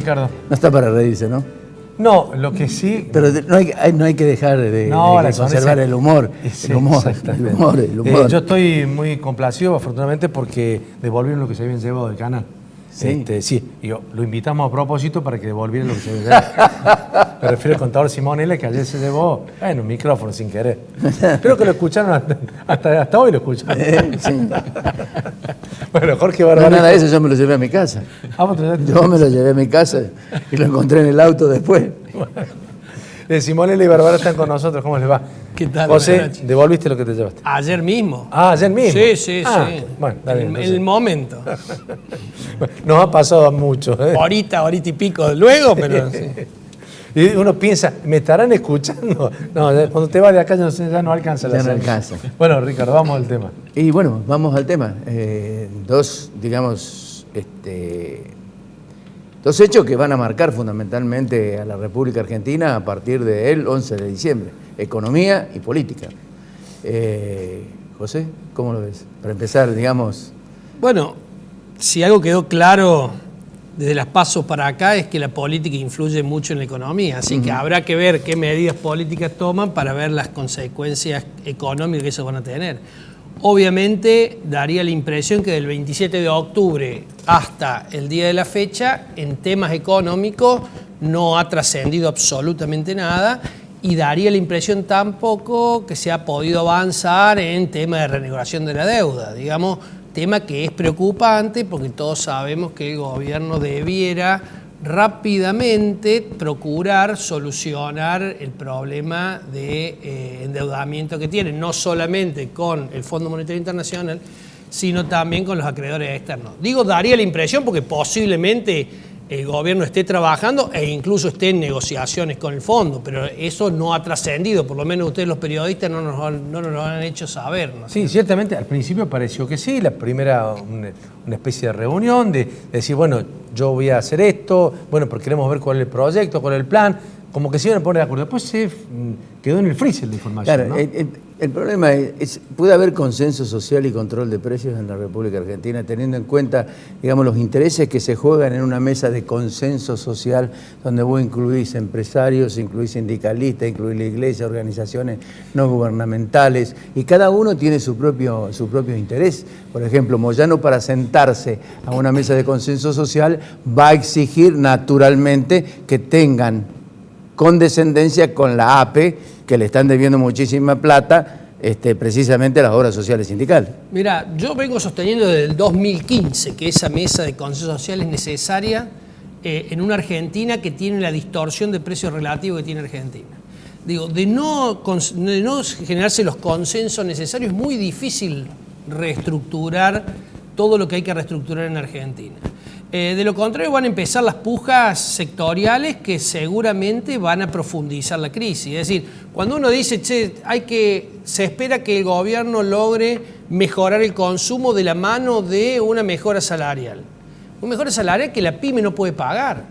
Ricardo. No está para reírse, ¿no? No, lo que sí... Pero no hay que dejar de conservar el humor. Sí, el humor. Yo estoy muy complacido, afortunadamente, porque devolvieron lo que se habían llevado del canal. Sí. Sí, y lo invitamos a propósito para que devolvieran lo que se habían llevado. Me refiero al contador Simonella, que ayer se llevó un micrófono sin querer. Creo que lo escucharon hasta hoy lo escucharon. Sí. Bueno, Jorge Barbarita. No, nada de eso, yo me lo llevé a mi casa. Yo me lo llevé a mi casa y lo encontré en el auto después. Simonella y Bárbara están con nosotros, ¿cómo les va? ¿Qué tal? José, ¿devolviste lo que te llevaste? Ayer mismo. Ah, ayer mismo. Sí. Bueno, está bien. El momento. Nos ha pasado mucho. Horita y pico luego, pero sí. Y uno piensa, ¿me estarán escuchando? No, cuando te vas de acá ya no alcanza la Ya no señal. alcanza. Bueno, Ricardo, vamos al tema. Y bueno, vamos al tema. Dos hechos que van a marcar fundamentalmente a la República Argentina a partir del 11 de diciembre. Economía y política. José, ¿cómo lo ves? Para empezar, digamos... Bueno, si algo quedó claro desde las PASO para acá es que la política influye mucho en la economía, así que habrá que ver qué medidas políticas toman para ver las consecuencias económicas que eso van a tener. Obviamente daría la impresión que del 27 de octubre hasta el día de la fecha, en temas económicos no ha trascendido absolutamente nada y daría la impresión tampoco que se ha podido avanzar en temas de renegociación de la deuda, digamos, tema que es preocupante porque todos sabemos que el gobierno debiera rápidamente procurar solucionar el problema de endeudamiento que tiene, no solamente con el Fondo Monetario Internacional, sino también con los acreedores externos. Digo, daría la impresión porque posiblemente el gobierno esté trabajando e incluso esté en negociaciones con el fondo, pero eso no ha trascendido, por lo menos ustedes los periodistas no nos lo han hecho saber, ¿no? Sí, ciertamente al principio pareció que sí, la primera una especie de reunión, de decir, bueno, yo voy a hacer esto, bueno, porque queremos ver cuál es el proyecto, cuál es el plan, como que se iban a poner de acuerdo. Después se quedó en el freezer la información. Claro, ¿no? El problema es, puede haber consenso social y control de precios en la República Argentina, teniendo en cuenta, digamos, los intereses que se juegan en una mesa de consenso social, donde vos incluís empresarios, incluís sindicalistas, incluís la iglesia, organizaciones no gubernamentales, y cada uno tiene su propio interés. Por ejemplo, Moyano, para sentarse a una mesa de consenso social, va a exigir naturalmente que tengan condescendencia con la APE, que le están debiendo muchísima plata, precisamente a las obras sociales sindicales. Mira, yo vengo sosteniendo desde el 2015 que esa mesa de consenso social es necesaria en una Argentina que tiene la distorsión de precios relativos que tiene Argentina. Digo, de no generarse los consensos necesarios, es muy difícil reestructurar todo lo que hay que reestructurar en Argentina. De lo contrario, van a empezar las pujas sectoriales que seguramente van a profundizar la crisis. Es decir, cuando uno dice, se espera que el gobierno logre mejorar el consumo de la mano de una mejora salarial. Una mejora salarial que la pyme no puede pagar.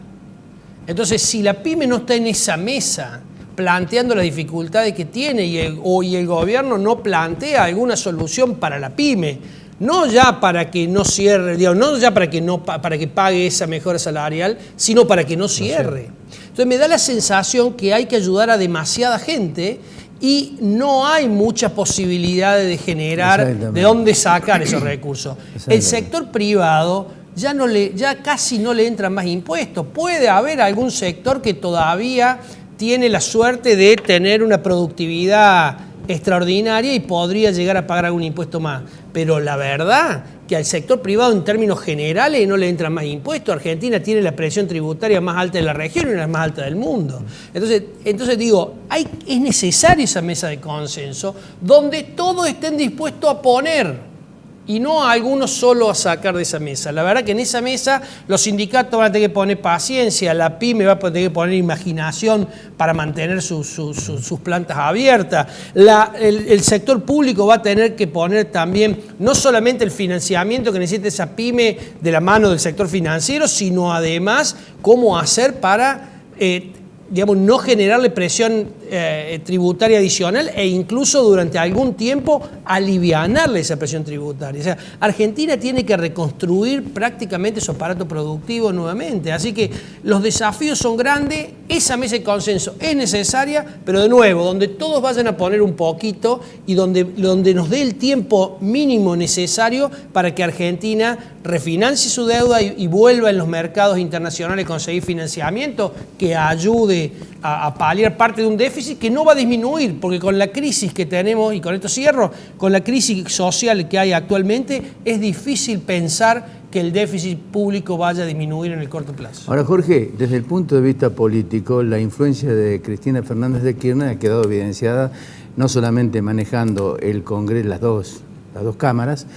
Entonces, si la pyme no está en esa mesa planteando las dificultades que tiene y el gobierno no plantea alguna solución para la pyme, no ya para que no cierre, digamos, no ya para que pague esa mejora salarial, sino para que no cierre. Entonces me da la sensación que hay que ayudar a demasiada gente y no hay muchas posibilidades de generar de dónde sacar esos recursos. El sector privado ya casi no le entran más impuestos. Puede haber algún sector que todavía tiene la suerte de tener una productividad extraordinaria y podría llegar a pagar algún impuesto más. Pero la verdad que al sector privado en términos generales no le entran más impuestos. Argentina tiene la presión tributaria más alta de la región y la más alta del mundo. Entonces digo, es necesaria esa mesa de consenso donde todos estén dispuestos a poner y no a algunos solo a sacar de esa mesa. La verdad que en esa mesa los sindicatos van a tener que poner paciencia, la pyme va a tener que poner imaginación para mantener sus plantas abiertas, el sector público va a tener que poner también no solamente el financiamiento que necesita esa pyme de la mano del sector financiero, sino además cómo hacer para no generarle presión tributaria adicional e incluso durante algún tiempo alivianarle esa presión tributaria. O sea, Argentina tiene que reconstruir prácticamente su aparato productivo nuevamente. Así que los desafíos son grandes, esa mesa de consenso es necesaria, pero de nuevo, donde todos vayan a poner un poquito y donde nos dé el tiempo mínimo necesario para que Argentina refinancie su deuda y vuelva en los mercados internacionales a conseguir financiamiento que ayude a paliar parte de un déficit que no va a disminuir, porque con la crisis que tenemos, y con esto cierro, con la crisis social que hay actualmente, es difícil pensar que el déficit público vaya a disminuir en el corto plazo. Ahora, Jorge, desde el punto de vista político, la influencia de Cristina Fernández de Kirchner ha quedado evidenciada no solamente manejando el Congreso, las dos cámaras,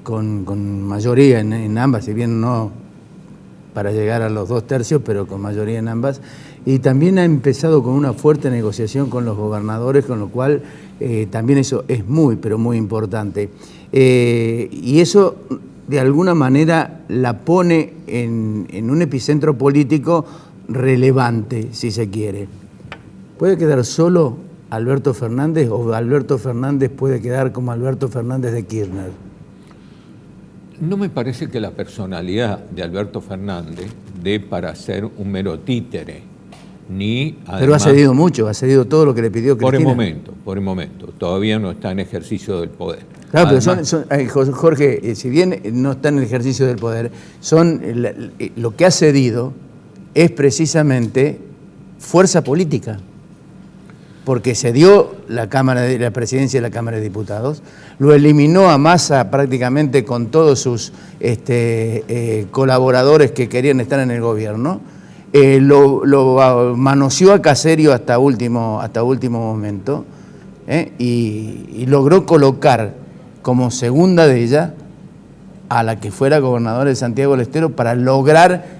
con mayoría en ambas, si bien no para llegar a los 2/3, pero con mayoría en ambas, y también ha empezado con una fuerte negociación con los gobernadores, con lo cual también eso es muy, pero muy importante. Y eso de alguna manera la pone en un epicentro político relevante, si se quiere. ¿Puede quedar solo Alberto Fernández o Alberto Fernández puede quedar como Alberto Fernández de Kirchner? No me parece que la personalidad de Alberto Fernández dé para ser un mero títere, ni además, pero ha cedido mucho, ha cedido todo lo que le pidió Cristina. Por el momento, todavía no está en ejercicio del poder. Claro, Además, pero Jorge, si bien no está en el ejercicio del poder, lo que ha cedido es precisamente fuerza política. Porque cedió la presidencia de la Cámara de Diputados, lo eliminó a Massa prácticamente con todos sus colaboradores que querían estar en el gobierno, lo manoseó a Caserio hasta último momento, y logró colocar como segunda de ella a la que fuera gobernadora de Santiago del Estero para lograr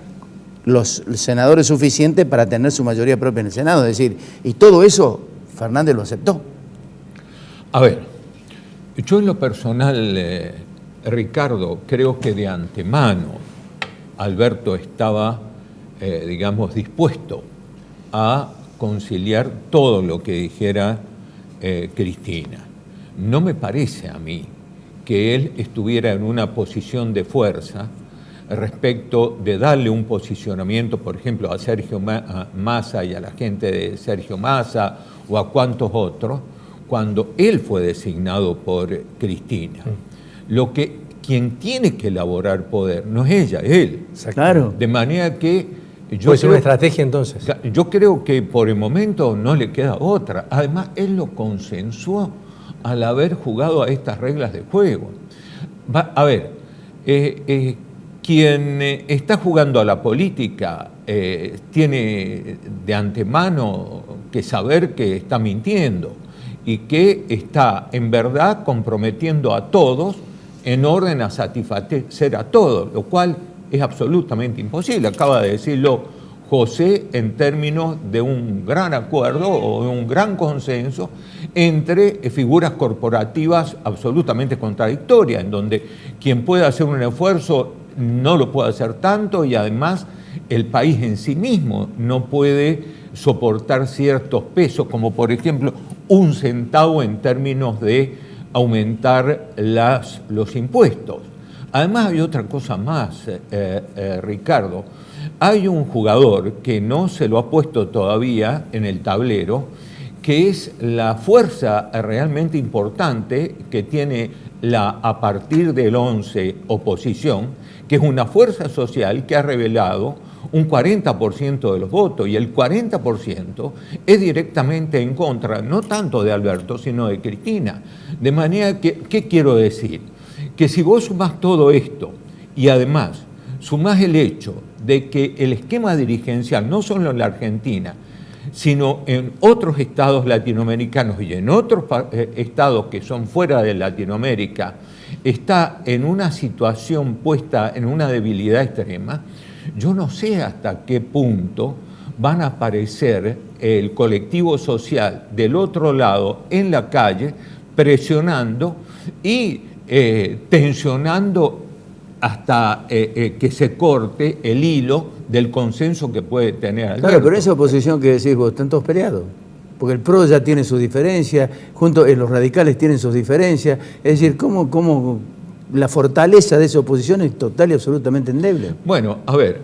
los senadores suficientes para tener su mayoría propia en el Senado. Es decir, y todo eso Fernández lo aceptó. A ver, yo en lo personal, Ricardo, creo que de antemano Alberto estaba, dispuesto a conciliar todo lo que dijera Cristina. No me parece a mí que él estuviera en una posición de fuerza respecto de darle un posicionamiento, por ejemplo, a Sergio Massa y a la gente de Sergio Massa o a cuantos otros, cuando él fue designado por Cristina. Quien tiene que elaborar poder no es ella, es él. Claro. De manera que ¿puede ser una estrategia entonces? Yo creo que por el momento no le queda otra. Además, él lo consensuó al haber jugado a estas reglas de juego. Quien está jugando a la política tiene de antemano que saber que está mintiendo y que está en verdad comprometiendo a todos en orden a satisfacer a todos, lo cual es absolutamente imposible. Acaba de decirlo José en términos de un gran acuerdo o de un gran consenso entre figuras corporativas absolutamente contradictorias, en donde quien puede hacer un esfuerzo no lo puede hacer tanto y además el país en sí mismo no puede soportar ciertos pesos, como por ejemplo 1 centavo en términos de aumentar los impuestos. Además hay otra cosa más, Ricardo. Hay un jugador que no se lo ha puesto todavía en el tablero, que es la fuerza realmente importante que tiene a partir del 11 oposición, que es una fuerza social que ha revelado un 40% de los votos, y el 40% es directamente en contra, no tanto de Alberto, sino de Cristina. De manera que, ¿qué quiero decir? Que si vos sumás todo esto y además sumás el hecho de que el esquema dirigencial, no solo en la Argentina, sino en otros estados latinoamericanos y en otros estados que son fuera de Latinoamérica, está en una situación puesta en una debilidad extrema, yo no sé hasta qué punto van a aparecer el colectivo social del otro lado en la calle, presionando y tensionando hasta que se corte el hilo del consenso que puede tener Alberto. Claro, pero esa oposición que decís vos, están todos peleados. Porque el PRO ya tiene sus diferencias, los radicales tienen sus diferencias. Es decir, ¿cómo la fortaleza de esa oposición es total y absolutamente endeble? Bueno, a ver,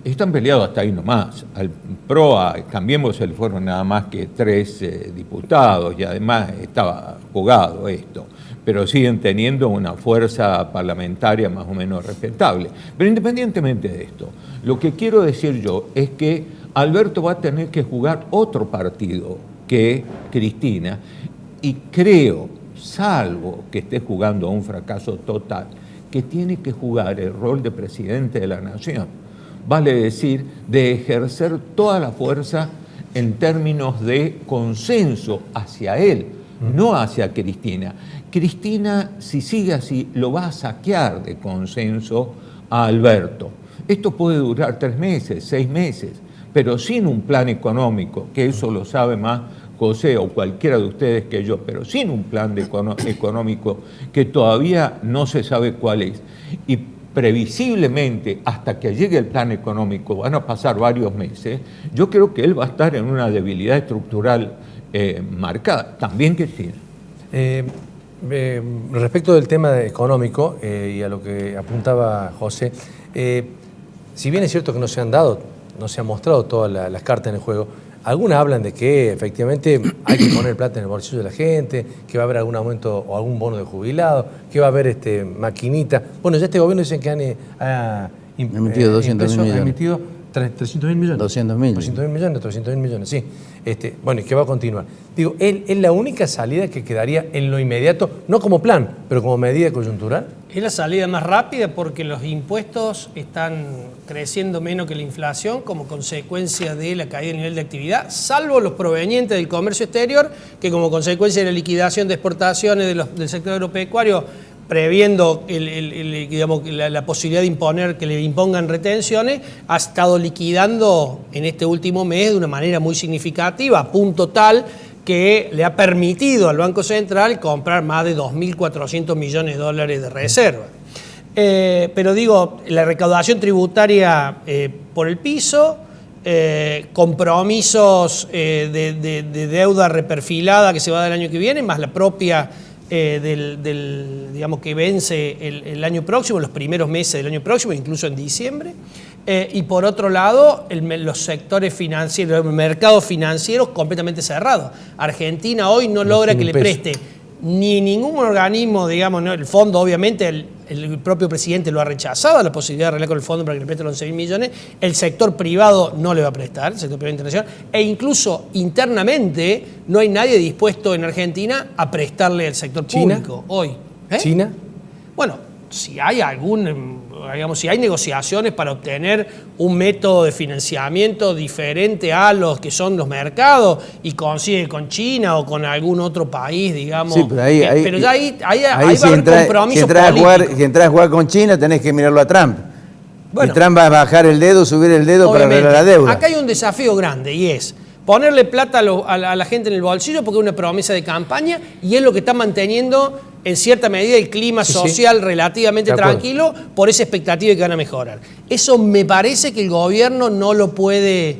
están peleados hasta ahí nomás. Al PRO, a Cambiemos, se le fueron nada más que 3 diputados y además estaba jugado esto. Pero siguen teniendo una fuerza parlamentaria más o menos respetable. Pero independientemente de esto, lo que quiero decir yo es que Alberto va a tener que jugar otro partido que Cristina, y creo, salvo que esté jugando a un fracaso total, que tiene que jugar el rol de presidente de la nación. Vale decir, de ejercer toda la fuerza en términos de consenso hacia él, no hacia Cristina. Cristina, si sigue así, lo va a saquear de consenso a Alberto. Esto puede durar 3 meses, 6 meses, pero sin un plan económico, que eso lo sabe más José o cualquiera de ustedes que yo, pero sin un plan económico que todavía no se sabe cuál es. Y previsiblemente, hasta que llegue el plan económico, van a pasar varios meses, yo creo que él va a estar en una debilidad estructural marcada. También Cristina. Respecto del tema económico y a lo que apuntaba José, si bien es cierto que no se han mostrado todas las cartas en el juego, algunas hablan de que efectivamente hay que poner plata en el bolsillo de la gente, que va a haber algún aumento o algún bono de jubilado, que va a haber maquinita. Bueno, ya este gobierno dicen que ha emitido 200.000 millones. Ha emitido 300.000 millones. 200.000. 200.000 millones, 300.000 millones, sí. Bueno, y que va a continuar. Digo, es la única salida que quedaría en lo inmediato, no como plan, pero como medida coyuntural. Es la salida más rápida porque los impuestos están creciendo menos que la inflación como consecuencia de la caída del nivel de actividad, salvo los provenientes del comercio exterior, que como consecuencia de la liquidación de exportaciones del sector agropecuario, previendo digamos, la posibilidad de imponer que le impongan retenciones, ha estado liquidando en este último mes de una manera muy significativa, a punto tal que le ha permitido al Banco Central comprar más de 2.400 millones de dólares de reserva. Pero digo, la recaudación tributaria por el piso, compromisos de deuda reperfilada que se va a dar el año que viene, más la propia digamos que vence el año próximo, los primeros meses del año próximo, incluso en diciembre. Y por otro lado, los sectores financieros, los mercados financieros completamente cerrados. Argentina hoy no logra que le preste ni ningún organismo, digamos, ¿no? El fondo, obviamente, el propio presidente lo ha rechazado, la posibilidad de arreglar con el fondo para que le preste los 11.000 millones. El sector privado no le va a prestar, el sector privado internacional. E incluso internamente no hay nadie dispuesto en Argentina a prestarle al sector público hoy. ¿China? Bueno, si hay si hay negociaciones para obtener un método de financiamiento diferente a los que son los mercados y consigue con China o con algún otro país, digamos. Sí, pero pero ya ahí va a haber compromiso si entras a jugar con China, tenés que mirarlo a Trump. Bueno, y Trump va a bajar el dedo, subir el dedo para arreglar la deuda. Acá hay un desafío grande y es ponerle plata a la gente en el bolsillo porque es una promesa de campaña y es lo que está manteniendo en cierta medida el clima social relativamente tranquilo por esa expectativa de que van a mejorar. Eso me parece que el gobierno no lo puede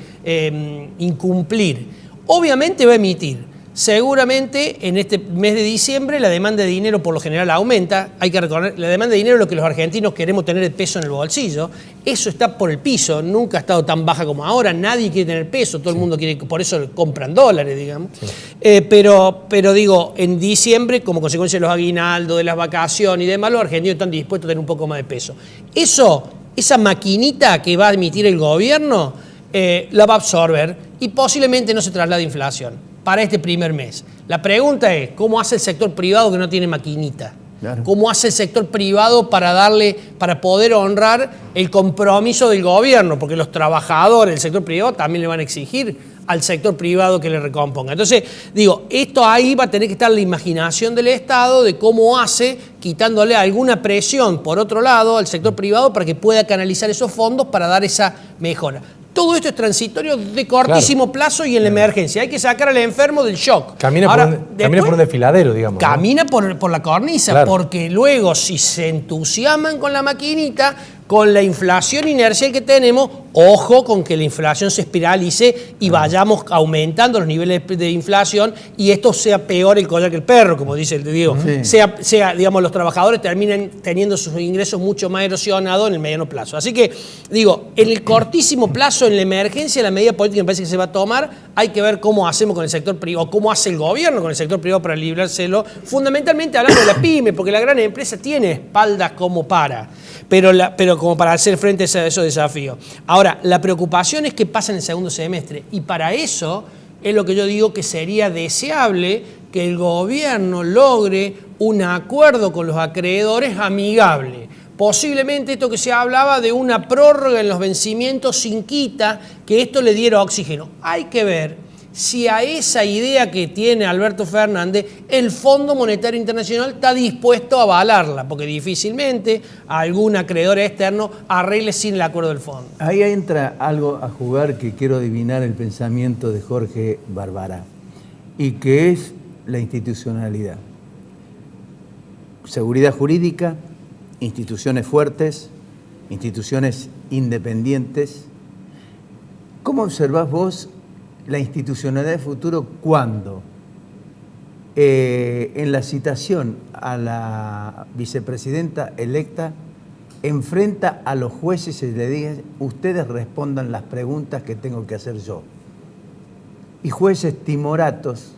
incumplir. Obviamente va a emitir. Seguramente en este mes de diciembre la demanda de dinero por lo general aumenta. Hay que recordar, la demanda de dinero es lo que los argentinos queremos tener el peso en el bolsillo. Eso está por el piso, nunca ha estado tan baja como ahora. Nadie quiere tener peso, todo el mundo quiere, por eso compran dólares, digamos. Sí. Pero digo, en diciembre, como consecuencia de los aguinaldos, de las vacaciones y demás, los argentinos están dispuestos a tener un poco más de peso. Esa maquinita que va a emitir el gobierno, la va a absorber y posiblemente no se traslade inflación para este primer mes. La pregunta es, ¿cómo hace el sector privado que no tiene maquinita? Claro. ¿Cómo hace el sector privado para poder honrar el compromiso del gobierno? Porque los trabajadores del sector privado también le van a exigir al sector privado que le recomponga. Entonces, digo, esto ahí va a tener que estar la imaginación del Estado de cómo hace, quitándole alguna presión, por otro lado, al sector privado para que pueda canalizar esos fondos para dar esa mejora. Todo esto es transitorio de cortísimo plazo y en la emergencia. Hay que sacar al enfermo del shock. Camina por un desfiladero, digamos. Camina por la cornisa, porque luego si se entusiasman con la maquinita, con la inflación inercial que tenemos, ojo con que la inflación se espiralice y vayamos aumentando los niveles de inflación y esto sea peor el collar que el perro, como dice el Diego. Sí. Sea, digamos, los trabajadores terminen teniendo sus ingresos mucho más erosionados en el mediano plazo. Así que, digo, en el cortísimo plazo, en la emergencia, la medida política me parece que se va a tomar, hay que ver cómo hacemos con el sector privado, cómo hace el gobierno con el sector privado para librárselo, fundamentalmente hablando de la pyme, porque la gran empresa tiene espaldas como para, pero como para hacer frente a esos desafíos. Ahora, la preocupación es qué pasa en el segundo semestre, y para eso es lo que yo digo que sería deseable que el gobierno logre un acuerdo con los acreedores amigable. Posiblemente esto que se hablaba de una prórroga en los vencimientos sin quita, que esto le diera oxígeno. Hay que ver si a esa idea que tiene Alberto Fernández, el Fondo Monetario Internacional está dispuesto a avalarla, porque difícilmente algún acreedor externo arregle sin el acuerdo del fondo. Ahí entra algo a jugar que quiero adivinar el pensamiento de Jorge Barbará, y que es la institucionalidad. Seguridad jurídica, instituciones fuertes, instituciones independientes. ¿Cómo observás vos la institucionalidad de futuro cuando en la citación a la vicepresidenta electa enfrenta a los jueces y le diga: ustedes respondan las preguntas que tengo que hacer yo? Y jueces timoratos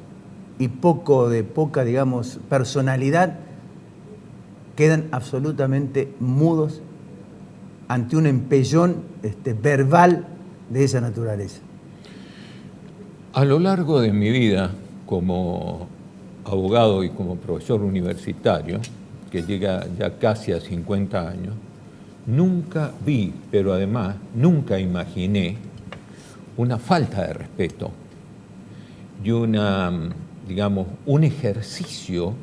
y poca, digamos, personalidad quedan absolutamente mudos ante un empellón verbal de esa naturaleza. A lo largo de mi vida como abogado y como profesor universitario, que llega ya casi a 50 años, nunca vi, pero además nunca imaginé una falta de respeto y un ejercicio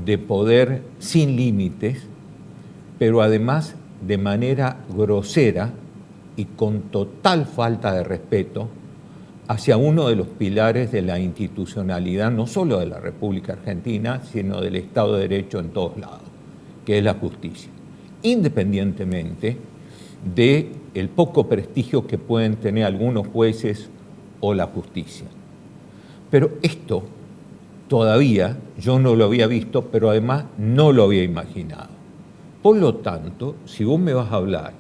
de poder sin límites, pero además de manera grosera y con total falta de respeto hacia uno de los pilares de la institucionalidad, no solo de la República Argentina, sino del Estado de Derecho en todos lados, que es la justicia, independientemente del poco prestigio que pueden tener algunos jueces o la justicia. Pero esto todavía yo no lo había visto, pero además no lo había imaginado. Por lo tanto, si vos me vas a hablar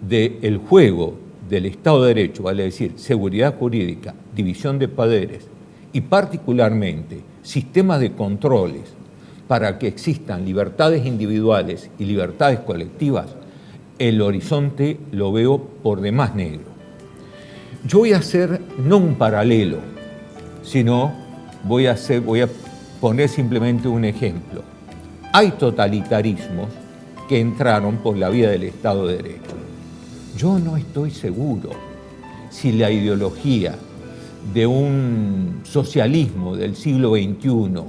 del juego del Estado de Derecho, vale decir, seguridad jurídica, división de poderes y particularmente sistemas de controles para que existan libertades individuales y libertades colectivas, el horizonte lo veo por demás negro. Yo voy a hacer no un paralelo, sino voy a poner simplemente un ejemplo. Hay totalitarismos que entraron por la vía del Estado de Derecho. Yo no estoy seguro si la ideología de un socialismo del siglo XXI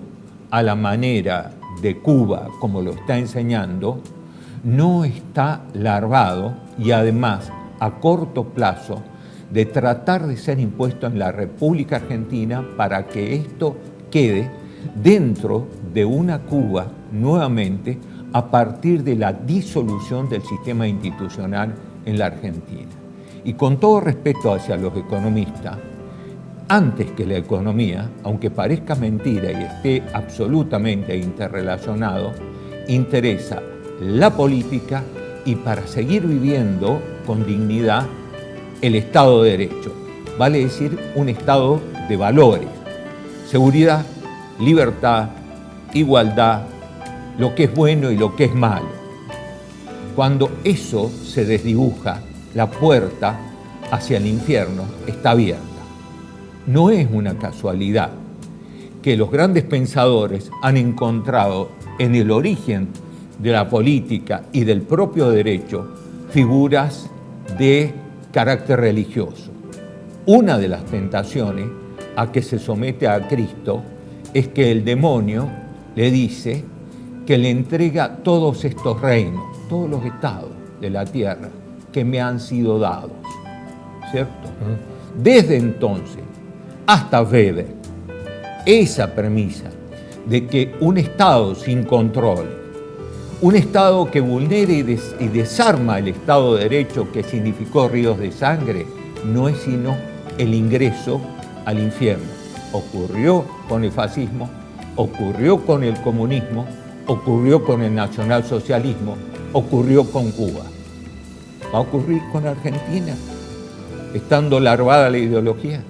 a la manera de Cuba, como lo está enseñando, no está larvado y además a corto plazo de tratar de ser impuesto en la República Argentina para que esto quede dentro de una Cuba nuevamente a partir de la disolución del sistema institucional en la Argentina. Y con todo respeto hacia los economistas, antes que la economía, aunque parezca mentira y esté absolutamente interrelacionado, interesa la política y para seguir viviendo con dignidad el Estado de Derecho, vale decir un Estado de valores, seguridad, libertad, igualdad, lo que es bueno y lo que es malo. Cuando eso se desdibuja, la puerta hacia el infierno está abierta. No es una casualidad que los grandes pensadores han encontrado en el origen de la política y del propio derecho figuras de carácter religioso. Una de las tentaciones a que se somete a Cristo es que el demonio le dice que le entrega todos estos reinos, todos los estados de la tierra que me han sido dados, ¿cierto? Desde entonces hasta Weber, esa premisa de que un Estado sin control, un Estado que vulnere y desarma el Estado de Derecho que significó ríos de sangre no es sino el ingreso al infierno. Ocurrió con el fascismo, ocurrió con el comunismo, ocurrió con el nacionalsocialismo, ocurrió con Cuba. ¿Va a ocurrir con Argentina? Estando larvada la ideología.